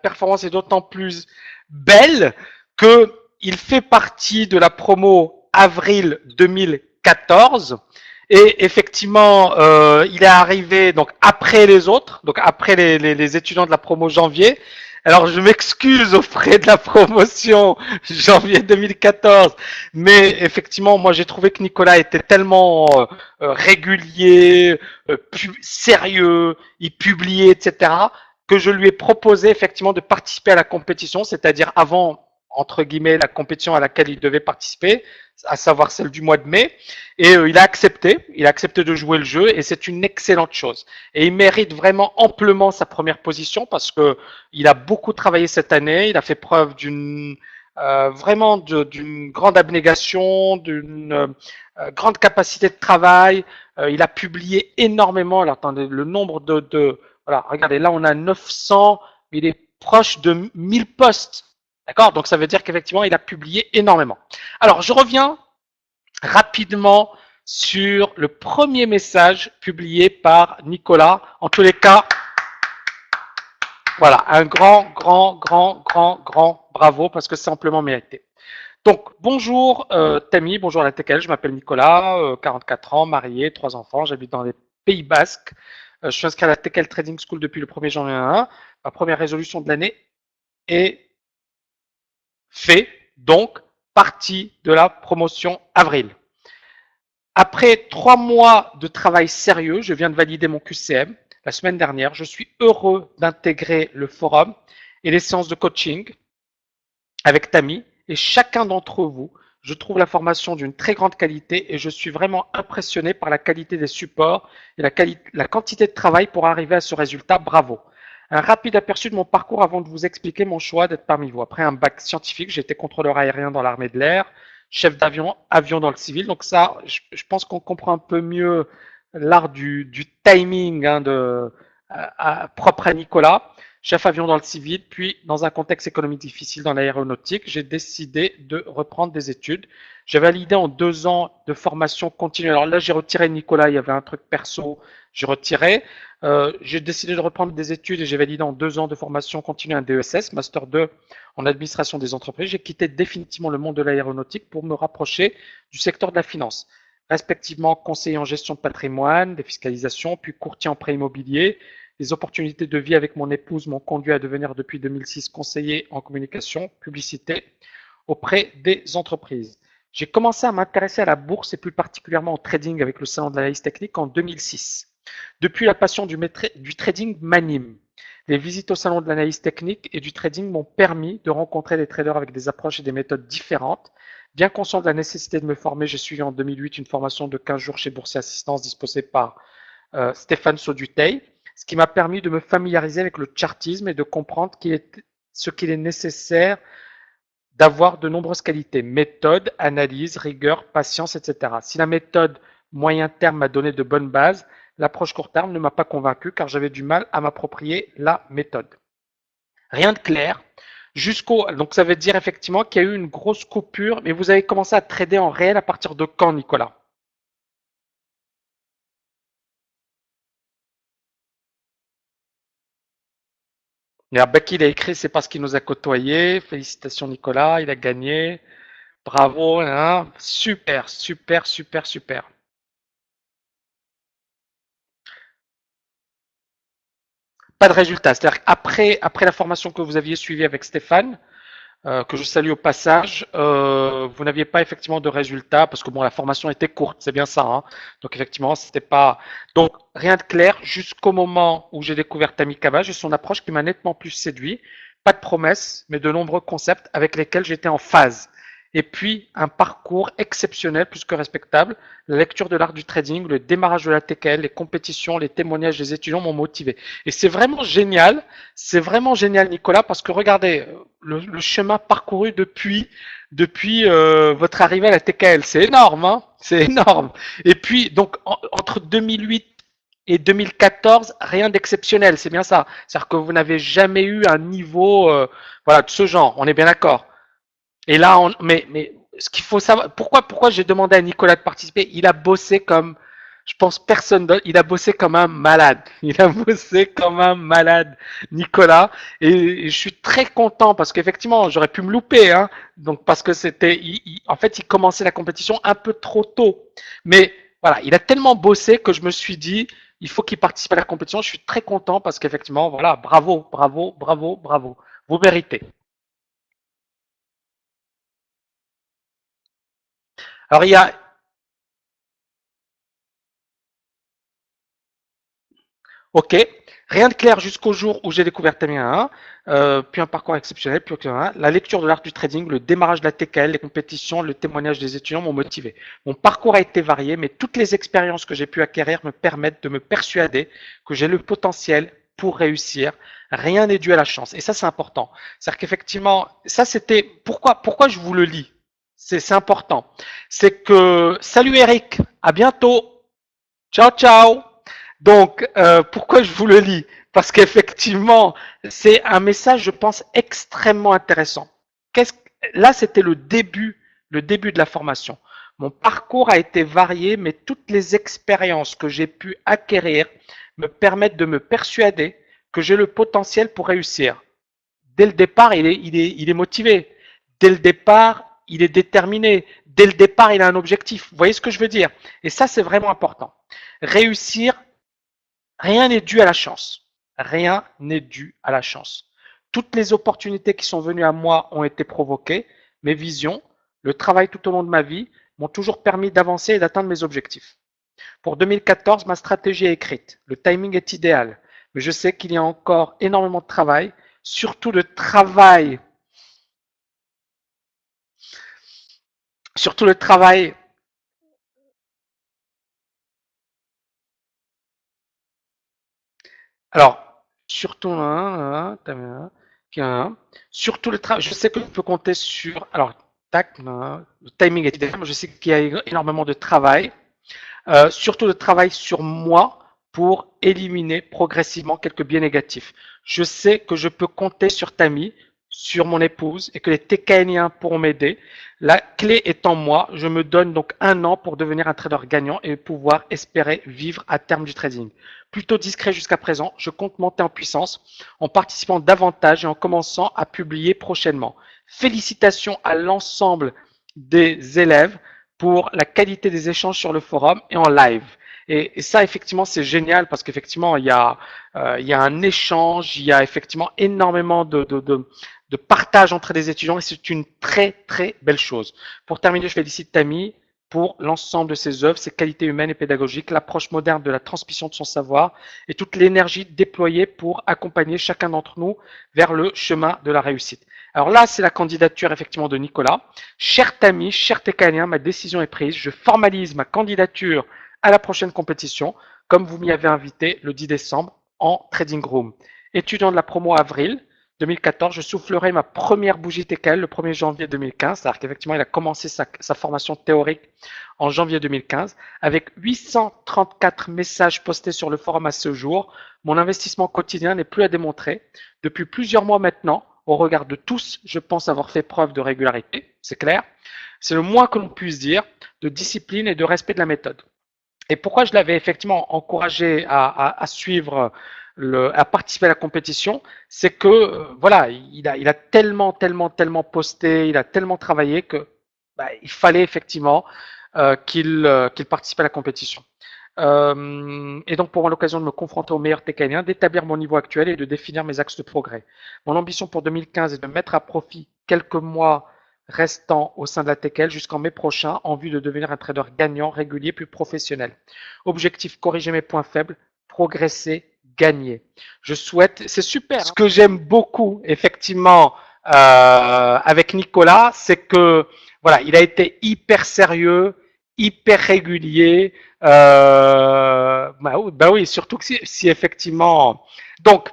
performance est d'autant plus belle que il fait partie de la promo avril 2014. Et effectivement, il est arrivé donc après les autres, donc après les étudiants de la promo janvier. Alors je m'excuse auprès de la promotion janvier 2014, mais effectivement, moi j'ai trouvé que Nicolas était tellement régulier, sérieux, il publiait, etc., que je lui ai proposé effectivement de participer à la compétition, c'est-à-dire avant entre guillemets la compétition à laquelle il devait participer, à savoir celle du mois de mai. Et il a accepté de jouer le jeu et c'est une excellente chose. Et il mérite vraiment amplement sa première position parce que il a beaucoup travaillé cette année, il a fait preuve d'une vraiment d'une grande abnégation, d'une grande capacité de travail. Il a publié énormément. Alors, attendez, le nombre voilà, regardez, là on a 900, il est proche de 1000 posts. D'accord? Donc ça veut dire qu'effectivement il a publié énormément. Alors je reviens rapidement sur le premier message publié par Nicolas. En tous les cas, voilà, un grand bravo parce que c'est amplement mérité. Donc, bonjour Tammy, bonjour à la TKL, je m'appelle Nicolas, 44 ans, marié, 3 enfants, j'habite dans les Pays Basques. Je suis inscrit à la TKL Trading School depuis le 1er janvier 2021. Ma première résolution de l'année est fait, donc partie de la promotion avril. Après 3 mois de travail sérieux, je viens de valider mon QCM la semaine dernière. Je suis heureux d'intégrer le forum et les séances de coaching avec Tammy et chacun d'entre vous. Je trouve la formation d'une très grande qualité et je suis vraiment impressionné par la qualité des supports et la quantité de travail pour arriver à ce résultat. Bravo. Un rapide aperçu de mon parcours avant de vous expliquer mon choix d'être parmi vous. Après un bac scientifique, j'ai été contrôleur aérien dans l'armée de l'air, chef d'avion, avion dans le civil. Donc ça, je pense qu'on comprend un peu mieux l'art du timing propre à Nicolas. Chef avion dans le civil, puis dans un contexte économique difficile dans l'aéronautique, j'ai décidé de reprendre des études. J'ai validé en 2 ans de formation continue. Alors là, j'ai retiré Nicolas, il y avait un truc perso, j'ai retiré. J'ai décidé de reprendre des études et j'ai validé en 2 ans de formation continue un DESS, Master 2 en administration des entreprises. J'ai quitté définitivement le monde de l'aéronautique pour me rapprocher du secteur de la finance, respectivement conseiller en gestion de patrimoine, défiscalisation, puis courtier en prêt immobilier. Les opportunités de vie avec mon épouse m'ont conduit à devenir depuis 2006 conseiller en communication, publicité auprès des entreprises. J'ai commencé à m'intéresser à la bourse et plus particulièrement au trading avec le salon de l'analyse technique en 2006. Depuis, la passion du trading m'anime. Les visites au salon de l'analyse technique et du trading m'ont permis de rencontrer des traders avec des approches et des méthodes différentes. Bien conscient de la nécessité de me former, j'ai suivi en 2008 une formation de 15 jours chez Boursier Assistance disposée par Stéphane Sauduteil, ce qui m'a permis de me familiariser avec le chartisme et de comprendre ce qu'il est nécessaire d'avoir de nombreuses qualités, méthode, analyse, rigueur, patience, etc. Si la méthode moyen terme m'a donné de bonnes bases, l'approche court terme ne m'a pas convaincu car j'avais du mal à m'approprier la méthode. Rien de clair. Donc ça veut dire effectivement qu'il y a eu une grosse coupure, mais vous avez commencé à trader en réel à partir de quand, Nicolas? Et Becky, il a écrit, c'est parce qu'il nous a côtoyés. Félicitations Nicolas, il a gagné. Bravo, hein. Super, super, super, super. Pas de résultat. C'est-à-dire qu'après la formation que vous aviez suivie avec Stéphane, que je salue au passage, vous n'aviez pas effectivement de résultat parce que bon, la formation était courte, c'est bien ça. Hein. Donc effectivement, c'était pas. Donc rien de clair jusqu'au moment où j'ai découvert Tammy Cavage et son approche qui m'a nettement plus séduit. Pas de promesses, mais de nombreux concepts avec lesquels j'étais en phase. Et puis un parcours exceptionnel, plus que respectable. La lecture de l'art du trading, le démarrage de la TKL, les compétitions, les témoignages des étudiants m'ont motivé. Et c'est vraiment génial, Nicolas, parce que regardez le chemin parcouru depuis votre arrivée à la TKL, c'est énorme, hein, c'est énorme. Et puis donc entre 2008 et 2014, rien d'exceptionnel, c'est bien ça. C'est-à-dire que vous n'avez jamais eu un niveau, voilà, de ce genre. On est bien d'accord. Et là, mais ce qu'il faut savoir, pourquoi j'ai demandé à Nicolas de participer? Il a bossé comme Je pense personne d'autre. Il a bossé comme un malade. Il a bossé comme un malade, Nicolas. Et je suis très content parce qu'effectivement, j'aurais pu me louper, hein. Donc parce que en fait, il commençait la compétition un peu trop tôt. Mais voilà, il a tellement bossé que je me suis dit, il faut qu'il participe à la compétition. Je suis très content parce qu'effectivement, voilà, bravo, bravo, bravo, bravo. Vous méritez. Alors il y a, ok, rien de clair jusqu'au jour où j'ai découvert Tamien 1, puis un parcours exceptionnel, puis la lecture de l'art du trading, le démarrage de la TKL, les compétitions, le témoignage des étudiants m'ont motivé. Mon parcours a été varié, mais toutes les expériences que j'ai pu acquérir me permettent de me persuader que j'ai le potentiel pour réussir. Rien n'est dû à la chance. Et ça, c'est important. C'est-à-dire qu'effectivement, ça, c'était pourquoi je vous le lis. C'est important. C'est que, salut Eric, à bientôt. Ciao, ciao. Donc, pourquoi je vous le lis? Parce qu'effectivement, c'est un message, je pense, extrêmement intéressant. Qu'est-ce Là, c'était le début de la formation. Mon parcours a été varié, mais toutes les expériences que j'ai pu acquérir me permettent de me persuader que j'ai le potentiel pour réussir. Dès le départ, il est motivé. Dès le départ, il est déterminé. Dès le départ, il a un objectif. Vous voyez ce que je veux dire? Et ça, c'est vraiment important. Réussir, rien n'est dû à la chance. Rien n'est dû à la chance. Toutes les opportunités qui sont venues à moi ont été provoquées. Mes visions, le travail tout au long de ma vie m'ont toujours permis d'avancer et d'atteindre mes objectifs. Pour 2014, ma stratégie est écrite. Le timing est idéal. Mais je sais qu'il y a encore énormément de travail, surtout le travail. Alors, surtout surtout le travail. Je sais que je peux compter sur. Alors, tac, le timing est idéal. Je sais qu'il y a énormément de travail. Surtout le travail sur moi pour éliminer progressivement quelques biais négatifs. Je sais que je peux compter sur Tammy, sur mon épouse et que les TKNiens pourront m'aider. La clé est en moi. Je me donne donc 1 an pour devenir un trader gagnant et pouvoir espérer vivre à terme du trading. Plutôt discret jusqu'à présent, je compte monter en puissance en participant davantage et en commençant à publier prochainement. Félicitations à l'ensemble des élèves pour la qualité des échanges sur le forum et en live. Et ça, effectivement, c'est génial parce qu'effectivement, il y a un échange, il y a effectivement énormément de partage entre les étudiants et c'est une très, très belle chose. Pour terminer, je félicite Tammy pour l'ensemble de ses œuvres, ses qualités humaines et pédagogiques, l'approche moderne de la transmission de son savoir et toute l'énergie déployée pour accompagner chacun d'entre nous vers le chemin de la réussite. Alors là, c'est la candidature effectivement de Nicolas. Cher Tammy, cher Técanien, ma décision est prise. Je formalise ma candidature à la prochaine compétition, comme vous m'y avez invité le 10 décembre en Trading Room. Étudiant de la promo avril 2014, je soufflerai ma première bougie TKL le 1er janvier 2015, c'est-à-dire qu'effectivement, il a commencé sa formation théorique en janvier 2015, avec 834 messages postés sur le forum à ce jour. Mon investissement quotidien n'est plus à démontrer. Depuis plusieurs mois maintenant, au regard de tous, je pense avoir fait preuve de régularité, c'est clair. C'est le moins que l'on puisse dire, de discipline et de respect de la méthode. Et pourquoi je l'avais effectivement encouragé à suivre, à participer à la compétition, c'est que voilà, il a tellement, tellement, tellement posté, il a tellement travaillé que il fallait effectivement qu'il participe à la compétition. Et donc pour l'occasion de me confronter aux meilleurs Técaniens, d'établir mon niveau actuel et de définir mes axes de progrès. Mon ambition pour 2015 est de mettre à profit quelques mois restants au sein de la TKL jusqu'en mai prochain en vue de devenir un trader gagnant, régulier, plus professionnel. Objectif, corriger mes points faibles, progresser, gagner. Je souhaite, c'est super. Ce que j'aime beaucoup, effectivement, avec Nicolas, c'est que voilà, il a été hyper sérieux, hyper régulier. Bah oui, surtout que si effectivement. Donc,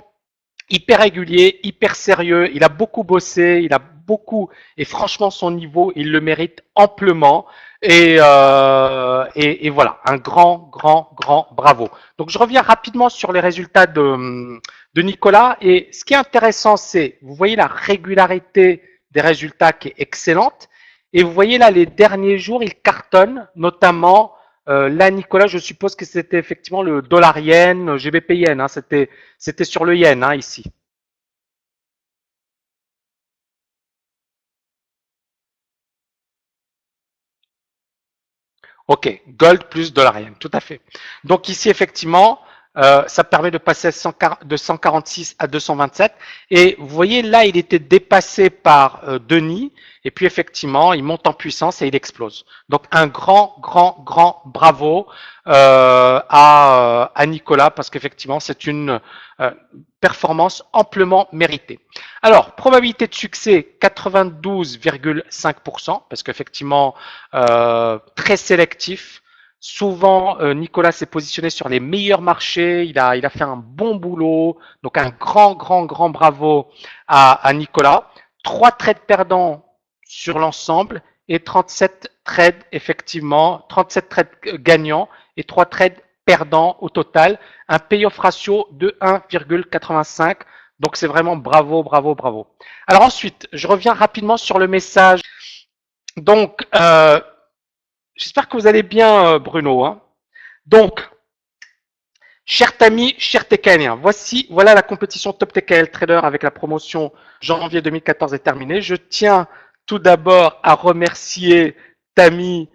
hyper régulier, hyper sérieux. Il a beaucoup bossé, il a beaucoup. Et franchement, son niveau, il le mérite amplement. Et voilà, un grand, grand, grand bravo. Donc, je reviens rapidement sur les résultats de Nicolas. Et ce qui est intéressant, c'est, vous voyez la régularité des résultats qui est excellente. Et vous voyez là, les derniers jours, il cartonne, notamment Là, Nicolas, je suppose que c'était effectivement le dollar yen, GBP yen, hein, c'était sur le yen, hein, ici. Ok, gold plus dollar yen, tout à fait. Donc ici, effectivement, ça permet de passer de 146 à 227. Et vous voyez, là, il était dépassé par Denis. Et puis, effectivement, il monte en puissance et il explose. Donc, un grand, grand, grand bravo à Nicolas, parce qu'effectivement, c'est une euh, performance amplement méritée. Alors, probabilité de succès, 92,5%, parce qu'effectivement, très sélectif. Souvent, Nicolas s'est positionné sur les meilleurs marchés. Il a fait un bon boulot. Donc, un grand, grand, grand bravo à Nicolas. 3 trades perdants sur l'ensemble et 37 trades, effectivement, 37 trades gagnants et 3 trades perdants au total. Un payoff ratio de 1,85. Donc, c'est vraiment bravo, bravo, bravo. Alors ensuite, je reviens rapidement sur le message. Donc, j'espère que vous allez bien, Bruno, hein. Donc, cher Tami, cher TKL, voilà la compétition Top TKL Trader avec la promotion janvier 2014 est terminée. Je tiens tout d'abord à remercier Tami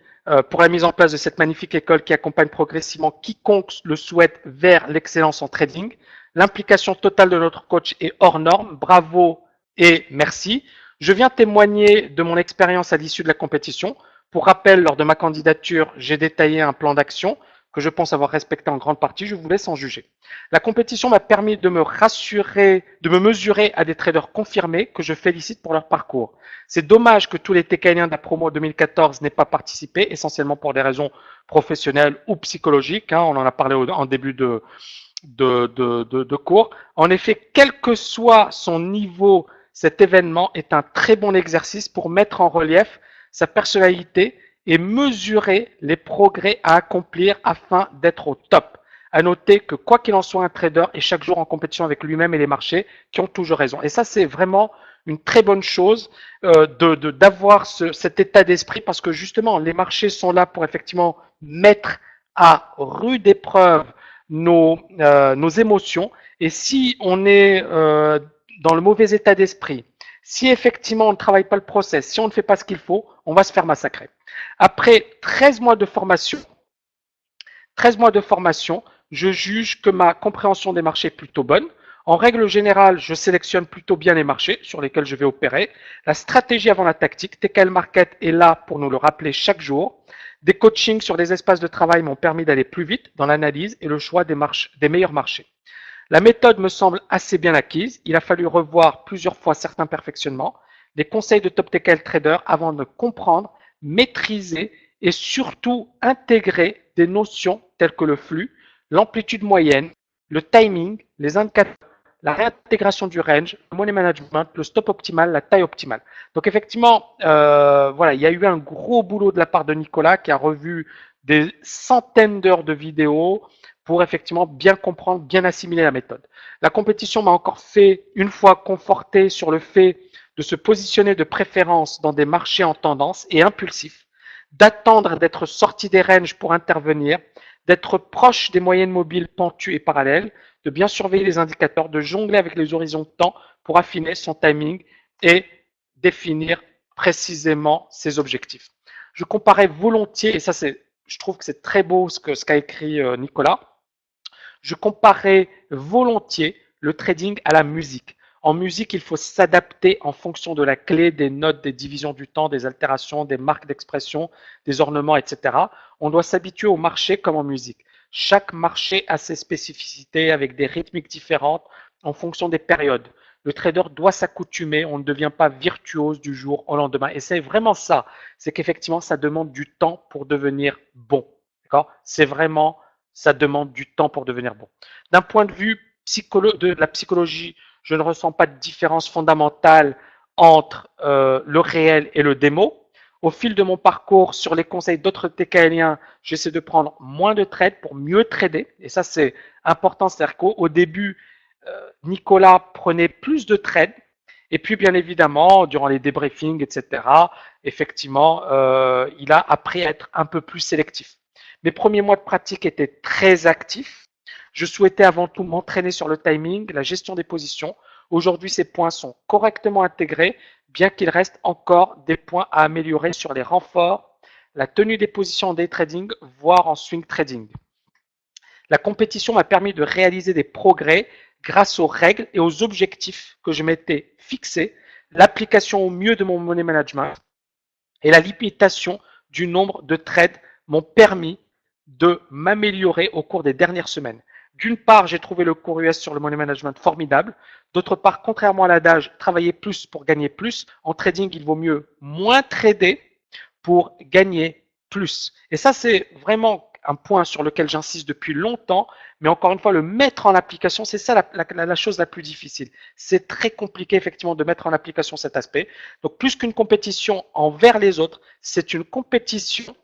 pour la mise en place de cette magnifique école qui accompagne progressivement quiconque le souhaite vers l'excellence en trading. L'implication totale de notre coach est hors norme. Bravo et merci. Je viens témoigner de mon expérience à l'issue de la compétition. Pour rappel, lors de ma candidature, j'ai détaillé un plan d'action que je pense avoir respecté en grande partie. Je vous laisse en juger. La compétition m'a permis de me rassurer, de me mesurer à des traders confirmés que je félicite pour leur parcours. C'est dommage que tous les TKNiens de la promo 2014 n'aient pas participé, essentiellement pour des raisons professionnelles ou psychologiques. Hein, on en a parlé en début de cours. En effet, quel que soit son niveau, cet événement est un très bon exercice pour mettre en relief sa personnalité et mesurer les progrès à accomplir afin d'être au top. À noter que quoi qu'il en soit, un trader est chaque jour en compétition avec lui-même et les marchés qui ont toujours raison. Et ça, c'est vraiment une très bonne chose d'avoir cet état d'esprit parce que justement, les marchés sont là pour effectivement mettre à rude épreuve nos émotions. Et si on est dans le mauvais état d'esprit, si effectivement on ne travaille pas le process, si on ne fait pas ce qu'il faut, on va se faire massacrer. Après 13 mois de formation, 13 mois de formation, je juge que ma compréhension des marchés est plutôt bonne. En règle générale, je sélectionne plutôt bien les marchés sur lesquels je vais opérer. La stratégie avant la tactique, TKL Market est là pour nous le rappeler chaque jour. Des coachings sur des espaces de travail m'ont permis d'aller plus vite dans l'analyse et le choix des meilleurs marchés. La méthode me semble assez bien acquise. Il a fallu revoir plusieurs fois certains perfectionnements. Les conseils de Top TKL Trader avant de comprendre, maîtriser et surtout intégrer des notions telles que le flux, l'amplitude moyenne, le timing, les indicateurs, la réintégration du range, le money management, le stop optimal, la taille optimale. Donc effectivement, voilà, il y a eu un gros boulot de la part de Nicolas qui a revu des centaines d'heures de vidéos pour effectivement bien comprendre, bien assimiler la méthode. La compétition m'a encore fait, une fois conforté sur le fait de se positionner de préférence dans des marchés en tendance et impulsifs, d'attendre d'être sorti des ranges pour intervenir, d'être proche des moyennes mobiles pentues et parallèles, de bien surveiller les indicateurs, de jongler avec les horizons de temps pour affiner son timing et définir précisément ses objectifs. Je comparais volontiers, et ça c'est, je trouve que c'est très beau ce qu'a écrit Nicolas, je comparais volontiers le trading à la musique. En musique, il faut s'adapter en fonction de la clé, des notes, des divisions du temps, des altérations, des marques d'expression, des ornements, etc. On doit s'habituer au marché comme en musique. Chaque marché a ses spécificités avec des rythmiques différentes en fonction des périodes. Le trader doit s'accoutumer, on ne devient pas virtuose du jour au lendemain. Et c'est vraiment ça, c'est qu'effectivement, ça demande du temps pour devenir bon. D'accord? C'est vraiment, ça demande du temps pour devenir bon. D'un point de vue de la psychologie, je ne ressens pas de différence fondamentale entre le réel et le démo. Au fil de mon parcours, sur les conseils d'autres TKLiens, j'essaie de prendre moins de trades pour mieux trader. Et ça, c'est important. C'est-à-dire qu'au début, Nicolas prenait plus de trades. Et puis, bien évidemment, durant les débriefings, etc., effectivement, il a appris à être un peu plus sélectif. Mes premiers mois de pratique étaient très actifs. Je souhaitais avant tout m'entraîner sur le timing, la gestion des positions. Aujourd'hui, ces points sont correctement intégrés, bien qu'il reste encore des points à améliorer sur les renforts, la tenue des positions en day trading, voire en swing trading. La compétition m'a permis de réaliser des progrès grâce aux règles et aux objectifs que je m'étais fixés, l'application au mieux de mon money management et la limitation du nombre de trades m'ont permis de m'améliorer au cours des dernières semaines. D'une part, j'ai trouvé le cours US sur le money management formidable. D'autre part, contrairement à l'adage travailler plus pour gagner plus, en trading, il vaut mieux moins trader pour gagner plus. Et ça, c'est vraiment un point sur lequel j'insiste depuis longtemps, mais encore une fois, le mettre en application, c'est ça la chose la plus difficile. C'est très compliqué effectivement de mettre en application cet aspect. Donc plus qu'une compétition envers les autres, c'est une compétition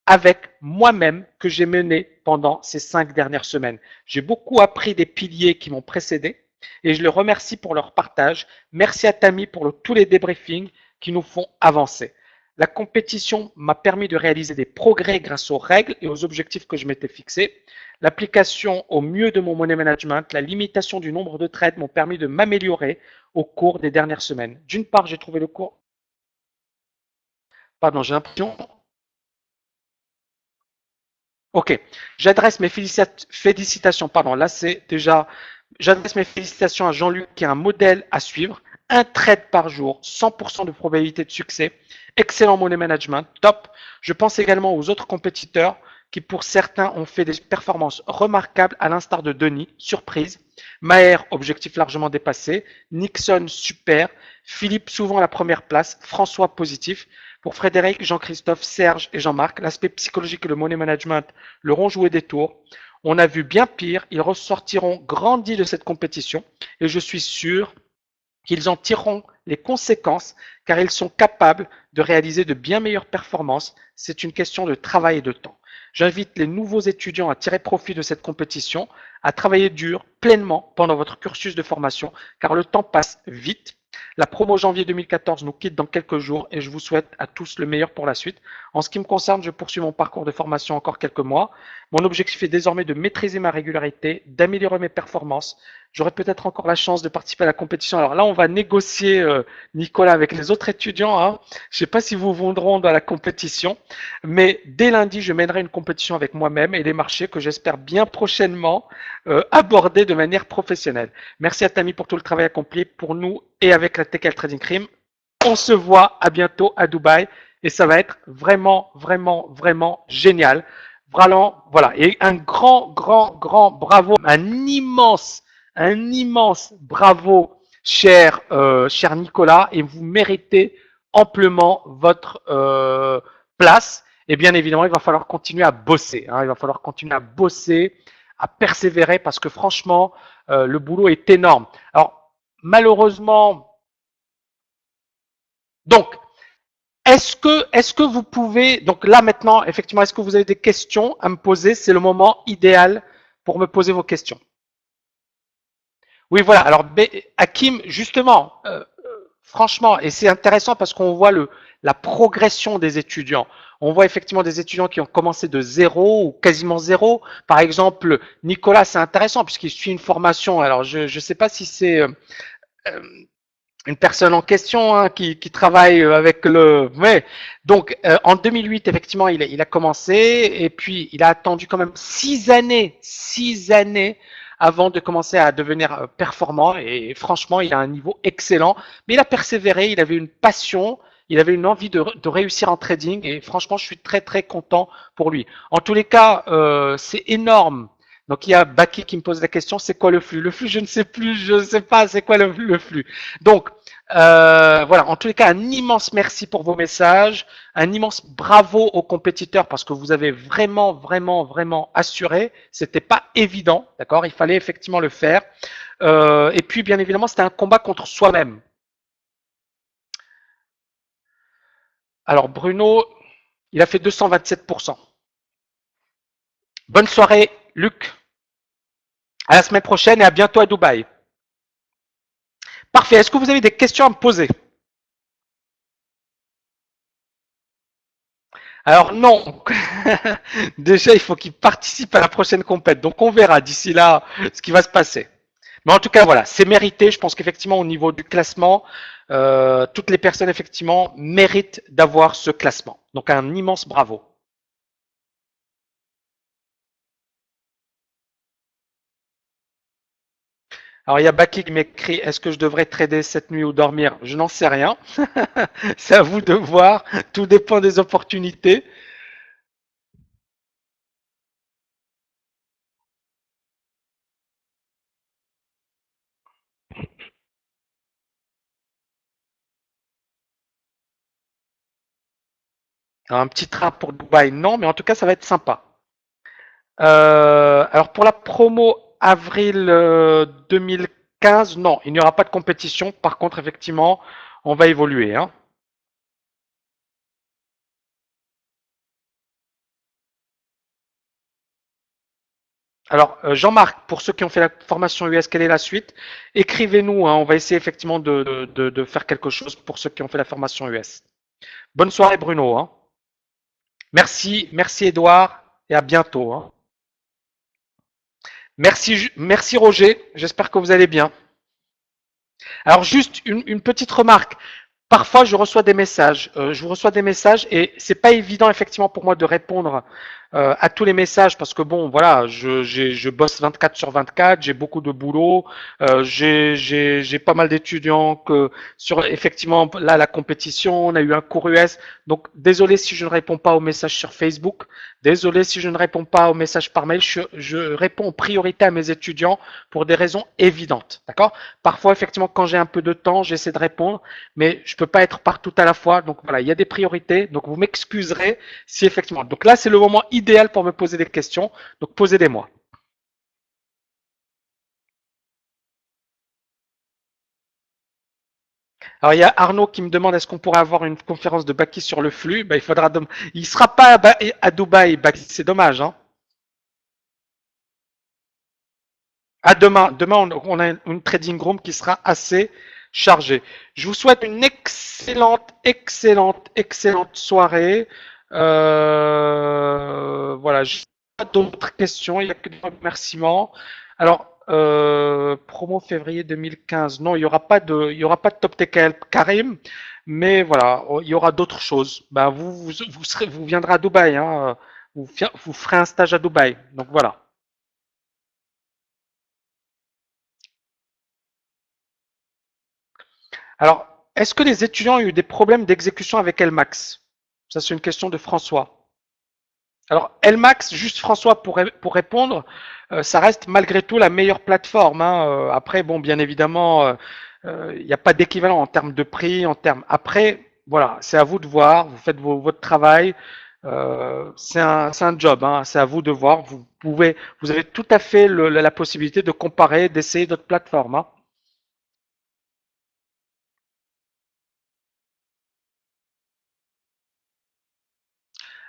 avec moi-même que j'ai menée pendant ces 5 dernières semaines. J'ai beaucoup appris des piliers qui m'ont précédé et je les remercie pour leur partage. Merci à Tammy pour tous les débriefings qui nous font avancer. La compétition m'a permis de réaliser des progrès grâce aux règles et aux objectifs que je m'étais fixés. L'application au mieux de mon money management, la limitation du nombre de trades m'ont permis de m'améliorer au cours des dernières semaines. D'une part, j'ai trouvé le cours. Pardon, j'ai l'impression. Ok. J'adresse mes félicitations. Pardon, là c'est déjà. J'adresse mes félicitations à Jean-Luc qui est un modèle à suivre. Un trade par jour, 100% de probabilité de succès. Excellent money management, top. Je pense également aux autres compétiteurs qui, pour certains, ont fait des performances remarquables, à l'instar de Denis, surprise. Maher, objectif largement dépassé. Nixon, super. Philippe, souvent à la première place. François, positif. Pour Frédéric, Jean-Christophe, Serge et Jean-Marc, l'aspect psychologique et le money management leur ont joué des tours. On a vu bien pire. Ils ressortiront grandis de cette compétition et je suis sûr qu'ils en tireront les conséquences car ils sont capables de réaliser de bien meilleures performances. C'est une question de travail et de temps. J'invite les nouveaux étudiants à tirer profit de cette compétition, à travailler dur, pleinement pendant votre cursus de formation car le temps passe vite. La promo janvier 2014 nous quitte dans quelques jours et je vous souhaite à tous le meilleur pour la suite. En ce qui me concerne, je poursuis mon parcours de formation encore quelques mois. Mon objectif est désormais de maîtriser ma régularité, d'améliorer mes performances. J'aurai peut-être encore la chance de participer à la compétition. Alors là, on va négocier, Nicolas, avec les autres étudiants. Hein. Je ne sais pas si vous viendront dans la compétition, mais dès lundi, je mènerai une compétition avec moi-même et les marchés que j'espère bien prochainement aborder de manière professionnelle. Merci à Tammy pour tout le travail accompli pour nous et avec la TKL Trading Cream. On se voit à bientôt à Dubaï et ça va être vraiment, vraiment, vraiment génial. Vraiment, voilà. Et un grand, grand, grand bravo, un immense bravo, cher Nicolas, et vous méritez amplement votre place. Et bien évidemment, il va falloir continuer à bosser. Hein, il va falloir continuer à bosser, à persévérer, parce que franchement, le boulot est énorme. Alors, malheureusement, donc, est-ce que vous pouvez, donc là maintenant, effectivement, est-ce que vous avez des questions à me poser? C'est le moment idéal pour me poser vos questions. Oui, voilà. Alors, Hakim, justement, franchement, et c'est intéressant parce qu'on voit la progression des étudiants. On voit effectivement des étudiants qui ont commencé de zéro ou quasiment zéro. Par exemple, Nicolas, c'est intéressant puisqu'il suit une formation. Alors, je ne sais pas si c'est une personne en question hein, qui travaille avec le. Ouais. Donc, en 2008, effectivement, il a commencé et puis il a attendu quand même 6 années avant de commencer à devenir performant. Et franchement, il a un niveau excellent. Mais il a persévéré, il avait une passion, il avait une envie de réussir en trading. Et franchement, je suis très très content pour lui. En tous les cas, c'est énorme. Donc il y a Baki qui me pose la question, c'est quoi le flux? Le flux, je ne sais plus, je ne sais pas, c'est quoi le flux. Donc voilà, en tous les cas, un immense merci pour vos messages, un immense bravo aux compétiteurs parce que vous avez vraiment, vraiment, vraiment assuré. C'était pas évident, d'accord? Il fallait effectivement le faire. Et puis, bien évidemment, c'était un combat contre soi-même. Alors, Bruno, il a fait 227%. Bonne soirée, Luc. À la semaine prochaine et à bientôt à Dubaï. Parfait. Est-ce que vous avez des questions à me poser? Alors non, déjà il faut qu'ils participent à la prochaine compète. Donc on verra d'ici là ce qui va se passer. Mais en tout cas voilà, c'est mérité. Je pense qu'effectivement au niveau du classement, toutes les personnes effectivement méritent d'avoir ce classement. Donc un immense bravo. Alors il y a Baki qui m'écrit, est-ce que je devrais trader cette nuit ou dormir? Je n'en sais rien. C'est à vous de voir. Tout dépend des opportunités. Alors, un petit train pour Dubaï, non, mais en tout cas ça va être sympa. Alors pour la promo avril 2015, non, il n'y aura pas de compétition. Par contre, effectivement, on va évoluer. Hein. Alors Jean-Marc, pour ceux qui ont fait la formation US, quelle est la suite? Écrivez-nous, hein, on va essayer effectivement de faire quelque chose pour ceux qui ont fait la formation US. Bonne soirée Bruno. Hein. Merci, merci Edouard et à bientôt. Hein. Merci, merci Roger, j'espère que vous allez bien. Alors juste une petite remarque. Parfois, je reçois des messages. Je vous reçois des messages et c'est pas évident effectivement pour moi de répondre à tous les messages parce que bon, voilà, je bosse 24 sur 24, j'ai beaucoup de boulot, j'ai pas mal d'étudiants que sur effectivement là la compétition, on a eu un cours US. Donc désolé si je ne réponds pas aux messages sur Facebook, désolé si je ne réponds pas aux messages par mail. Je réponds en priorité à mes étudiants pour des raisons évidentes, d'accord? Parfois effectivement quand j'ai un peu de temps, j'essaie de répondre mais je peux pas être partout à la fois. Donc voilà, il y a des priorités. Donc vous m'excuserez si effectivement. Donc là, c'est le moment idéal pour me poser des questions. Donc posez-les-moi. Alors il y a Arnaud qui me demande est-ce qu'on pourrait avoir une conférence de Baki sur le flux. Ben, il faudra. Il sera pas à Dubaï, Baki. C'est dommage. Hein. À demain. Demain, on a une trading room qui sera assez chargée. Je vous souhaite une excellente soirée. Voilà, je n'ai pas d'autres questions, il n'y a que des remerciements. Alors, promo février 2015, non, il y aura pas de top TKL Karim, mais voilà, il y aura d'autres choses. Ben, vous viendrez à Dubaï, hein, vous ferez un stage à Dubaï, donc voilà. Alors, est-ce que les étudiants ont eu des problèmes d'exécution avec LMAX? Ça, c'est une question de François. Alors, LMAX, juste François pour répondre, ça reste malgré tout la meilleure plateforme. Hein. Après, bon, bien évidemment, il n'y a pas d'équivalent en termes de prix, en termes. Après, voilà, c'est à vous de voir. Vous faites votre travail. C'est un job. Hein. C'est à vous de voir. Vous avez tout à fait la possibilité de comparer, d'essayer d'autres plateformes. Hein.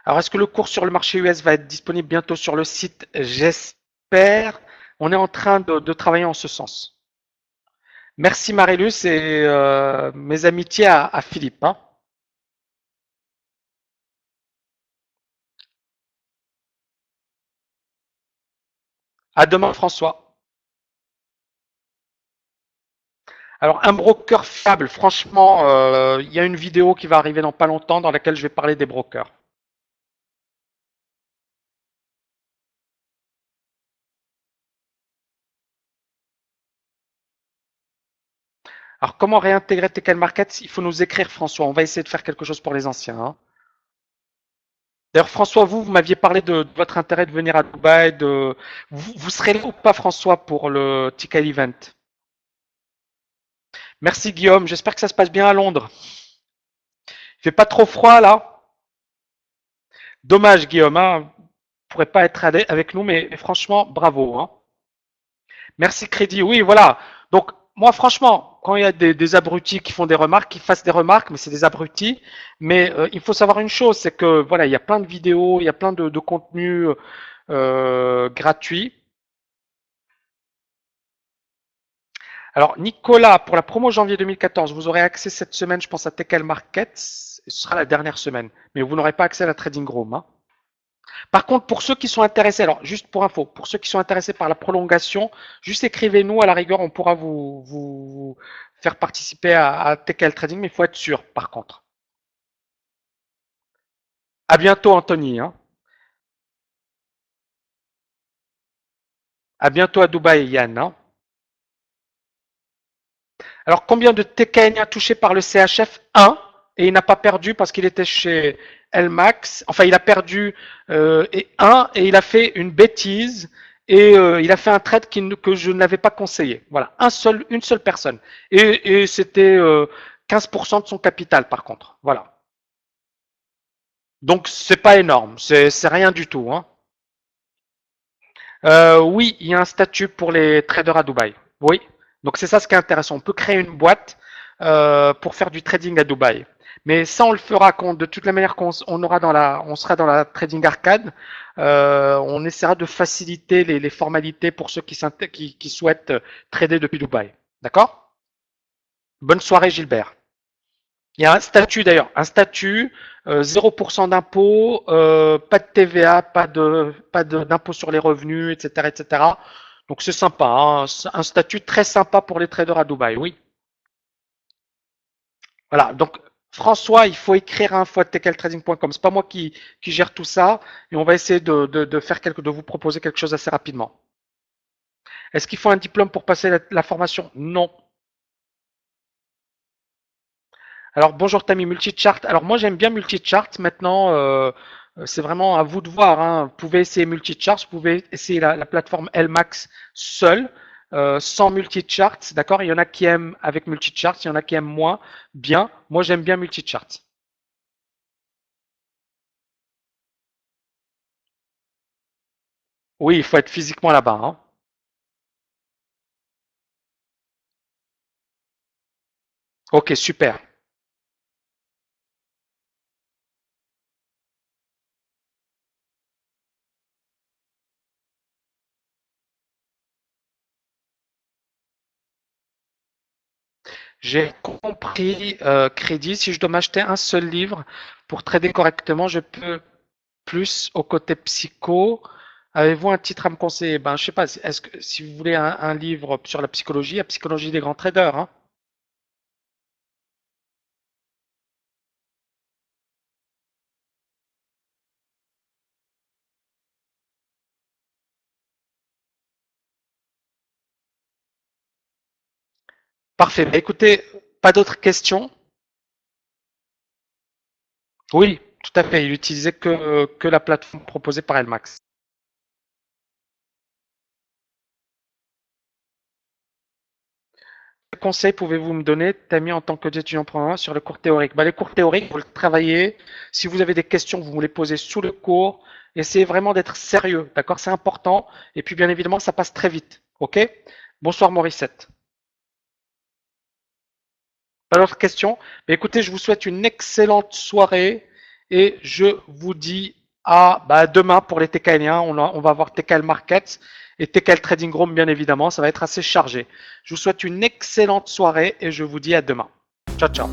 Alors, est-ce que le cours sur le marché US va être disponible bientôt sur le site? J'espère. On est en train de travailler en ce sens. Merci Marilus et mes amitiés à Philippe. Hein. À demain François. Alors, un broker fiable, franchement, il y a une vidéo qui va arriver dans pas longtemps dans laquelle je vais parler des brokers. Alors, comment réintégrer TKL Markets? Il faut nous écrire François. On va essayer de faire quelque chose pour les anciens. Hein. D'ailleurs, François, vous m'aviez parlé de votre intérêt de venir à Dubaï. Vous serez là ou pas, François, pour le TKL Event? Merci Guillaume, j'espère que ça se passe bien à Londres. Il fait pas trop froid là. Dommage Guillaume, hein. Vous ne pourrez pas être avec nous, mais franchement, bravo. Hein. Merci Crédit, oui, voilà. Donc, moi, franchement, quand il y a des abrutis qui font des remarques, qui fassent des remarques, mais c'est des abrutis. Mais il faut savoir une chose, c'est que voilà, il y a plein de vidéos, il y a plein de contenus gratuits. Alors, Nicolas, pour la promo janvier 2014, vous aurez accès cette semaine, je pense, à Tekel Markets. ce sera la dernière semaine. Mais vous n'aurez pas accès à la Trading Room. Hein. Par contre, pour ceux qui sont intéressés, alors juste pour info, pour ceux qui sont intéressés par la prolongation, juste écrivez-nous, à la rigueur, on pourra vous faire participer à TKL Trading, mais il faut être sûr, par contre. À bientôt, Anthony. Hein. À bientôt à Dubaï, Yann. Hein. Alors, combien de TKN a touché par le CHF 1 et il n'a pas perdu parce qu'il était chez Elmax. Enfin, il a perdu et 1 et il a fait une bêtise et il a fait un trade que je n'avais pas conseillé. Voilà, une seule personne. Et c'était 15% de son capital par contre. Voilà. Donc, c'est pas énorme. C'est rien du tout. Hein. Oui, il y a un statut pour les traders à Dubaï. Oui. Donc c'est ça ce qui est intéressant. On peut créer une boîte pour faire du trading à Dubaï. Mais ça, on le fera quand, de toute la manière qu'on on sera dans la trading arcade. On essaiera de faciliter les formalités pour ceux qui souhaitent trader depuis Dubaï. D'accord? Bonne soirée, Gilbert. Il y a un statut d'ailleurs, un statut, 0% d'impôt, pas de TVA, d'impôt sur les revenus, etc., etc. Donc c'est sympa, hein, un statut très sympa pour les traders à Dubaï, oui. Voilà, donc François, il faut écrire à info@tkltrading.com. C'est pas moi qui gère tout ça, et on va essayer de vous proposer quelque chose assez rapidement. Est-ce qu'il faut un diplôme pour passer la formation? Non. Alors bonjour Tammy, multichart. Alors moi j'aime bien multichart. Maintenant, c'est vraiment à vous de voir. Hein. Vous pouvez essayer multichart, vous pouvez essayer la plateforme LMAX seule, sans multichart. D'accord? Il y en a qui aiment avec multichart, il y en a qui aiment moins. Bien. Moi j'aime bien multichart. Oui, il faut être physiquement là-bas. Hein. Ok, super. J'ai compris, crédit. Si je dois m'acheter un seul livre pour trader correctement, je peux plus au côté psycho. Avez-vous un titre à me conseiller? Ben, je sais pas. Est-ce que si vous voulez un livre sur la psychologie des grands traders, hein? Parfait. Ben, écoutez, pas d'autres questions? Oui, tout à fait. Il utilisait que la plateforme proposée par Elmax. Quel conseil pouvez-vous me donner, Tammy, en tant qu'étudiant programme sur le cours théorique? Ben, les cours théoriques, vous le travaillez. Si vous avez des questions, vous me les posez sous le cours. Essayez vraiment d'être sérieux, d'accord? C'est important. Et puis, bien évidemment, ça passe très vite. OK? Bonsoir, Morissette. Pas d'autres questions? Mais écoutez, je vous souhaite une excellente soirée et je vous dis à demain pour les TKL1. On va avoir TKL Markets et TKL Trading Room, bien évidemment. Ça va être assez chargé. Je vous souhaite une excellente soirée et je vous dis à demain. Ciao, ciao.